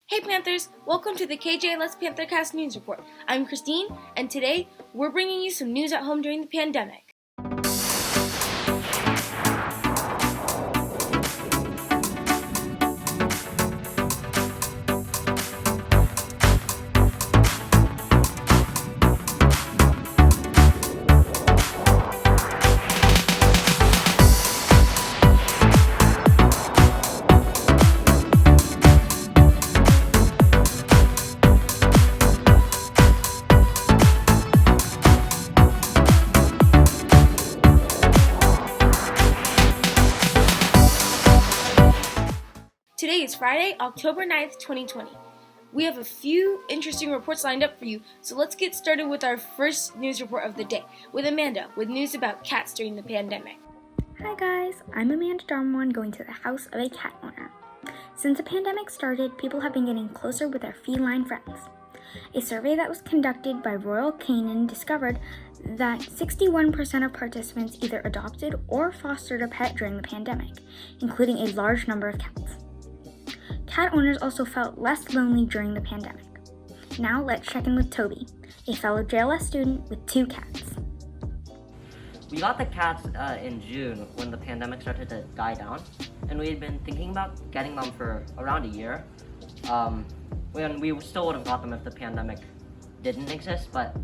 Hey Panthers, welcome to the KJLS PantherCast News Report. I'm Christine, and today we're bringing you some news at home during the pandemic. Today is Friday, October 9th, 2020. We have a few interesting reports lined up for you, so let's get started with our first news report of the day, with Amanda, with news about cats during the pandemic. Hi guys, I'm Amanda Darmon going to the house of a cat owner. Since the pandemic started, people have been getting closer with their feline friends. A survey that was conducted by Royal Canin discovered that 61% of participants either adopted or fostered a pet during the pandemic, including a large number of cats. Cat owners also felt less lonely during the pandemic. Now let's check in with Toby, a fellow JLS student with 2 cats. We got the cats in June when the pandemic started to die down, and we had been thinking about getting them for around a year. When we still would have got them if the pandemic didn't exist, but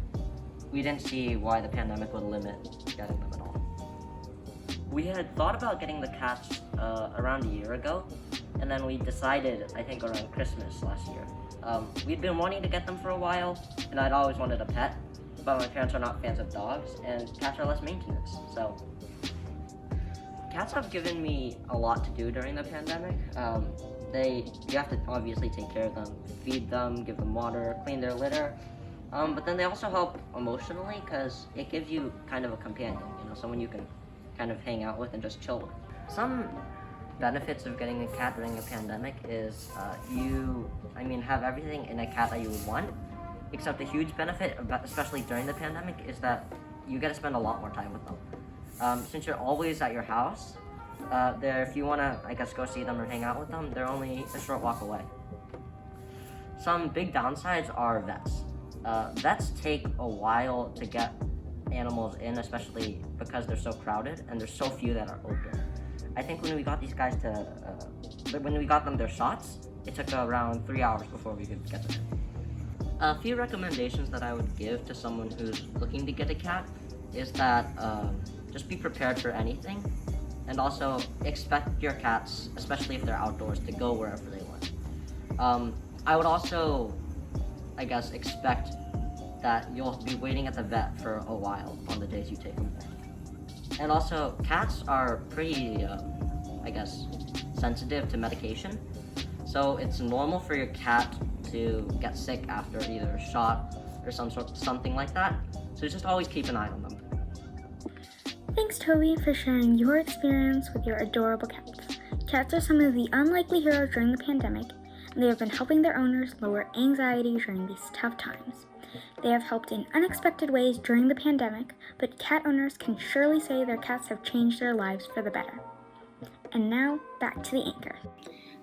we didn't see why the pandemic would limit getting them at all. We had thought about getting the cats around a year ago, and then we decided, I think around Christmas last year. We'd been wanting to get them for a while, and I'd always wanted a pet, but my parents are not fans of dogs, and cats are less maintenance, so. Cats have given me a lot to do during the pandemic. You have to obviously take care of them, feed them, give them water, clean their litter, but then they also help emotionally because it gives you kind of a companion, someone you can kind of hang out with and just chill with. Some benefits of getting a cat during a pandemic is you have everything in a cat that you would want, except a huge benefit, especially during the pandemic, is that you get to spend a lot more time with them. Since you're always at your house, if you want to, go see them or hang out with them, they're only a short walk away. Some big downsides are vets. Vets take a while to get animals in, especially because they're so crowded and there's so few that are open. I think when we got these guys when we got them their shots, it took around 3 hours before we could get them in. A few recommendations that I would give to someone who's looking to get a cat is that just be prepared for anything, and also expect your cats, especially if they're outdoors, to go wherever they want. I would also, expect that you'll be waiting at the vet for a while on the days you take them there. And also, cats are pretty, sensitive to medication. So it's normal for your cat to get sick after either a shot or something like that. So just always keep an eye on them. Thanks Toby for sharing your experience with your adorable cats. Cats are some of the unlikely heroes during the pandemic, and they have been helping their owners lower anxiety during these tough times. They have helped in unexpected ways during the pandemic, but cat owners can surely say their cats have changed their lives for the better. And now, back to the anchor.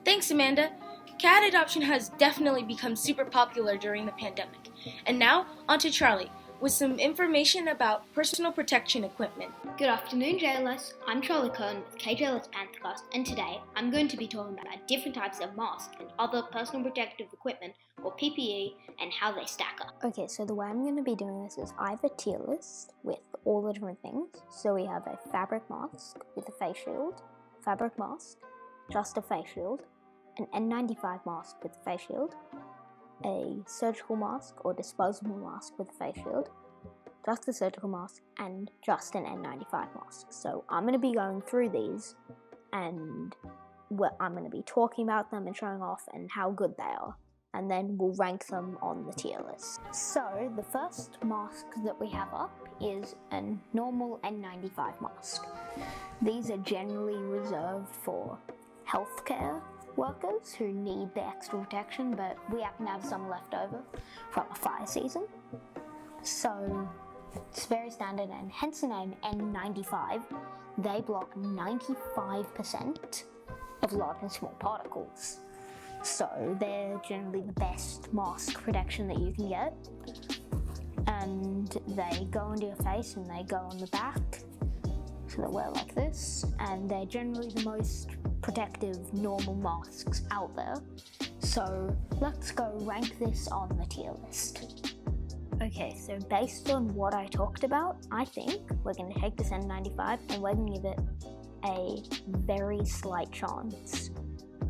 Thanks, Amanda. Cat adoption has definitely become super popular during the pandemic. And now, on to Charlie, with some information about personal protection equipment. Good afternoon, JLS. I'm Charlie Cohen with KJLS PantherCast, and today I'm going to be talking about different types of masks and other personal protective equipment, or PPE, and how they stack up. Okay, so the way I'm going to be doing this is I have a tier list with all the different things. So we have a fabric mask with a face shield, fabric mask, just a face shield, an N95 mask with a face shield, a surgical mask or disposable mask with a face shield, just a surgical mask, and just an N95 mask. So I'm going to be going through these, and I'm going to be talking about them and showing off and how good they are, and then we'll rank them on the tier list. So the first mask that we have up is a normal N95 mask. These are generally reserved for healthcare workers who need the extra protection, but we happen to have some left over from a fire season. So it's very standard, and hence the name N95. They block 95% of large and small particles. So they're generally the best mask protection that you can get. And they go onto your face and they go on the back. So they wear like this. And they're generally the most protective normal masks out there. So let's go rank this on the tier list. Okay, so based on what I talked about, I think we're going to take this N95 and we're going to give it a very slight chance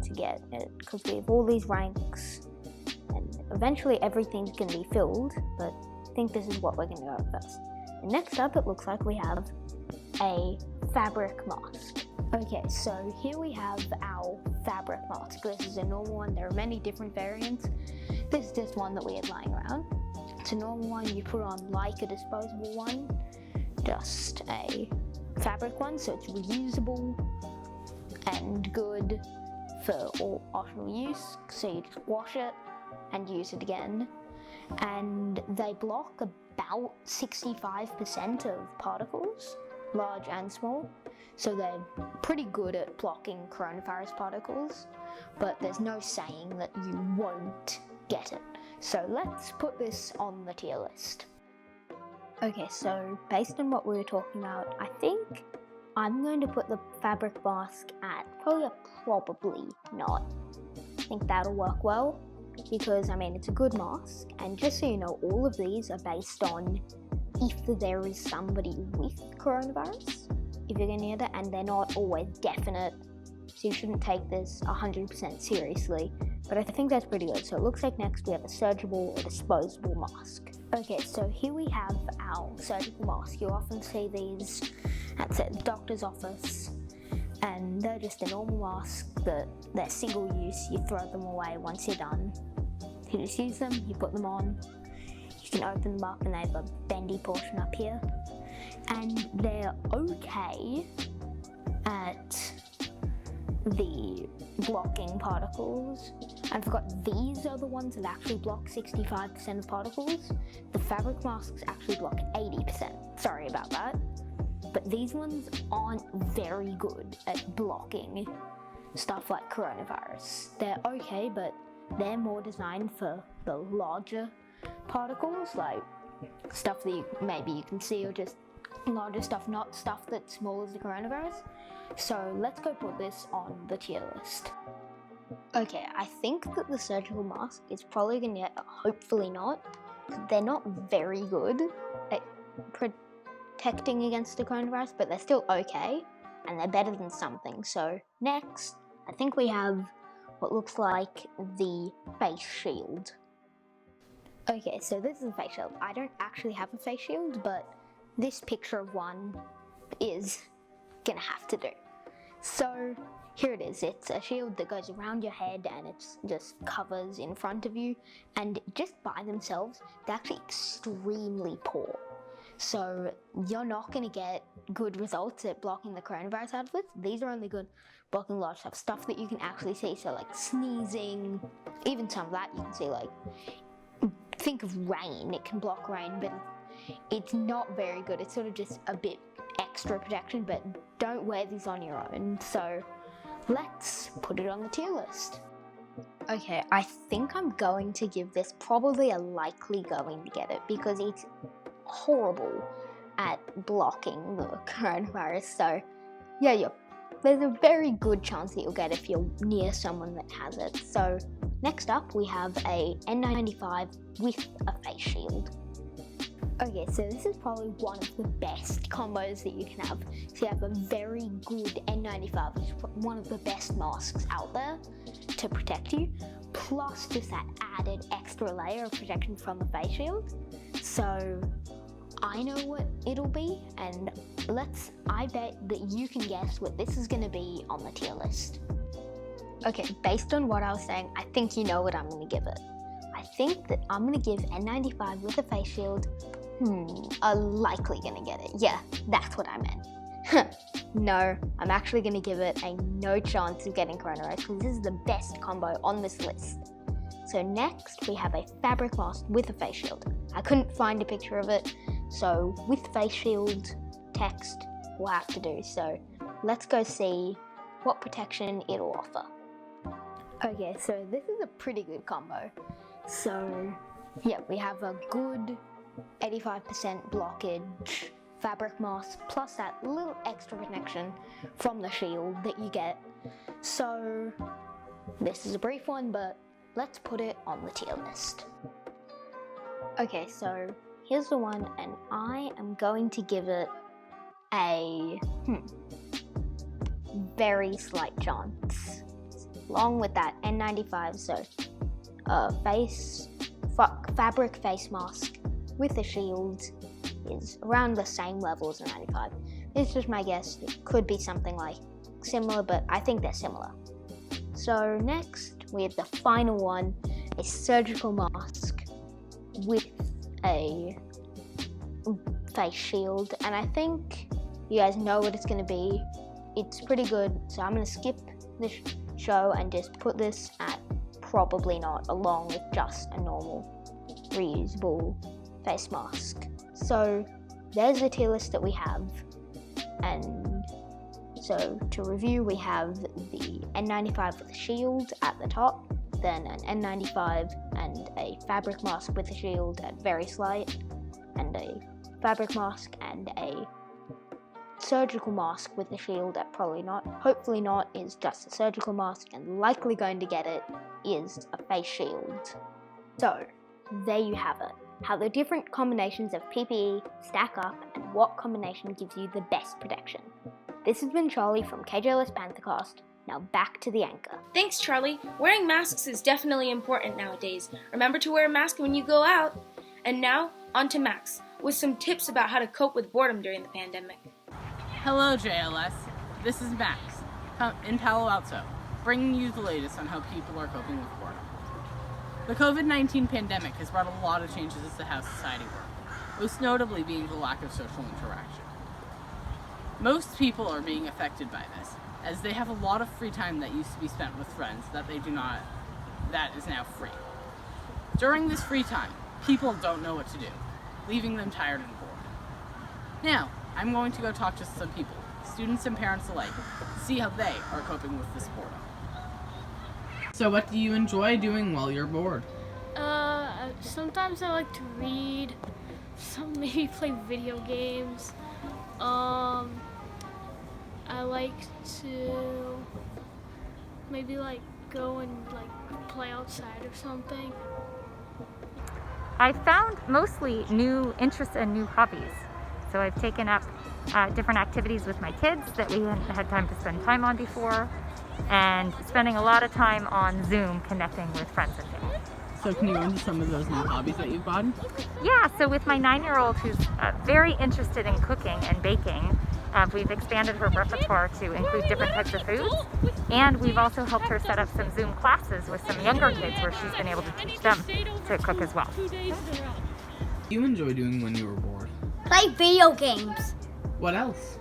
to get it, because we have all these ranks and eventually everything's going to be filled, but I think this is what we're going to go first. And next up, it looks like we have a fabric mask. Okay, so here we have our fabric mask. This is a normal one. There are many different variants. This is just one that we had lying around. It's a normal one you put on like a disposable one, just a fabric one, so it's reusable and good for all optional use. So you just wash it and use it again. And they block about 65% of particles, large and small. So they're pretty good at blocking coronavirus particles, but there's no saying that you won't get it. So let's put this on the tier list. Okay, so based on what we were talking about, I think I'm going to put the fabric mask at probably not. I think that'll work well, because I mean it's a good mask, and just so you know, all of these are based on if there is somebody with coronavirus, if you're gonna get it, and they're not always definite, so you shouldn't take this 100% seriously, but I think that's pretty good. So it looks like next we have a surgical or disposable mask. Okay, so here we have our surgical mask. You often see these at the doctor's office, and they're just a normal mask that they're single use. You throw them away once you're done. You just use them, you put them on, you can open them up and they have a bendy portion up here. And they're okay at the blocking particles. I forgot, these are the ones that actually block 65% of particles. The fabric masks actually block 80%. Sorry about that. But these ones aren't very good at blocking stuff like coronavirus. They're okay, but they're more designed for the larger particles, like stuff that maybe you can see, or just larger stuff, not stuff that's small as the coronavirus. So let's go put this on the tier list. Okay, I think that the surgical mask is probably going to get, hopefully not, because they're not very good at protecting against the coronavirus, but they're still okay, and they're better than something. So next, I think we have what looks like the face shield. Okay, so this is a face shield. I don't actually have a face shield, but this picture of one is gonna have to do. So here it is. It's a shield that goes around your head and it just covers in front of you, and just by themselves they're actually extremely poor. So you're not going to get good results at blocking the coronavirus out of it. These are only good blocking large stuff that you can actually see. So like sneezing, even some of that you can see. Like, think of rain. It can block rain, but it's not very good. It's sort of just a bit extra protection, but don't wear these on your own. So let's put it on the tier list. Okay, I think I'm going to give this probably a likely going to get it, because it's horrible at blocking the coronavirus. So yeah, there's a very good chance that you'll get it if you're near someone that has it. So next up we have a N95 with a face shield. Okay, so this is probably one of the best combos that you can have. So you have a very good N95, which is one of the best masks out there to protect you, plus just that added extra layer of protection from the face shield. So I know what it'll be, and I bet that you can guess what this is going to be on the tier list. Okay, based on what I was saying, I think you know what I'm going to give it. I think that I'm going to give N95 with a face shield are likely going to get it. Yeah, that's what I meant. No, I'm actually going to give it a no chance of getting coronavirus, because this is the best combo on this list. So next we have a fabric mask with a face shield. I couldn't find a picture of it, so with face shield text we'll have to do. So let's go see what protection it'll offer. Okay, so this is a pretty good combo. So, yeah, we have a good 85% blockage fabric mask plus that little extra protection from the shield that you get. So, this is a brief one, but let's put it on the tier list. Okay, so here's the one, and I am going to give it a very slight chance. Along with that N95, so fabric face mask with a shield is around the same level as a 95. It's just my guess. It could be something like similar, but I think they're similar. So next, we have the final one, a surgical mask with a face shield, and I think you guys know what it's going to be. It's pretty good, so I'm going to skip this show and just put this at probably not, along with just a normal reusable face mask. So there's the tier list that we have, and so to review, we have the N95 with a shield at the top, then an N95 and a fabric mask with a shield at very slight, and a fabric mask and a surgical mask with a shield at probably not. Hopefully not is just a surgical mask, and likely going to get it is a face shield. So there you have it, how the different combinations of PPE stack up and what combination gives you the best protection. This has been Charlie from KJLS PantherCast. Now back to the anchor. Thanks, Charlie. Wearing masks is definitely important nowadays. Remember to wear a mask when you go out. And now, on to Max, with some tips about how to cope with boredom during the pandemic. Hello, JLS. This is Max in Palo Alto, bringing you the latest on how people are coping with boredom. The COVID-19 pandemic has brought a lot of changes to how society works, most notably being the lack of social interaction. Most people are being affected by this, as they have a lot of free time that used to be spent with friends that is now free. During this free time, people don't know what to do, leaving them tired and bored. Now, I'm going to go talk to some people, students and parents alike, to see how they are coping with this boredom. So what do you enjoy doing while you're bored? Sometimes I like to read, maybe play video games. I like to maybe go and play outside or something. I found mostly new interests and new hobbies. So I've taken up different activities with my kids that we hadn't had time to spend time on before, and spending a lot of time on Zoom connecting with friends and family. So can you go into some of those new hobbies that you've gotten? Yeah, so with my 9-year-old who's very interested in cooking and baking, we've expanded her repertoire to include different types of foods, and we've also helped her set up some Zoom classes with some younger kids where she's been able to teach them to cook as well. What do you enjoy doing when you were bored? Play video games. What else?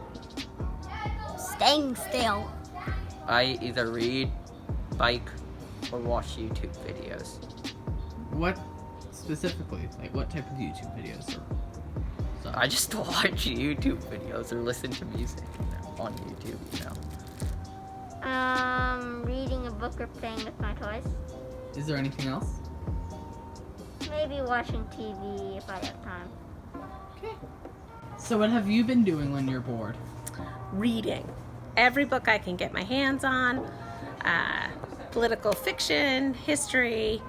Staying still. I either read, bike, or watch YouTube videos. What specifically? What type of YouTube videos? I just watch YouTube videos or listen to music on YouTube, Reading a book or playing with my toys. Is there anything else? Maybe watching TV if I have time. Okay. So what have you been doing when you're bored? Reading. Every book I can get my hands on. Political fiction, history,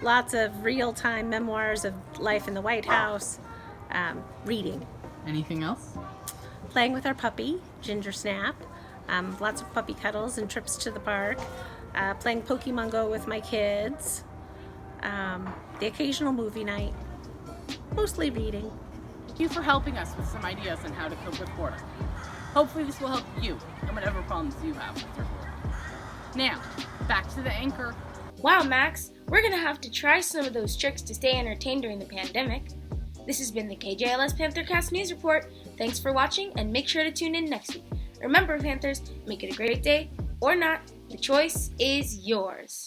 lots of real-time memoirs of life in the White House. Reading. Anything else? Playing with our puppy, Ginger Snap. Lots of puppy cuddles and trips to the park. Playing Pokemon Go with my kids. The occasional movie night. Mostly reading. Thank you for helping us with some ideas on how to cope with boredom. Hopefully this will help you and whatever problems you have with your boredom. Now, back to the anchor. Wow, Max, we're gonna have to try some of those tricks to stay entertained during the pandemic. This has been the KJLS PantherCast News Report. Thanks for watching, and make sure to tune in next week. Remember, Panthers, make it a great day or not. The choice is yours.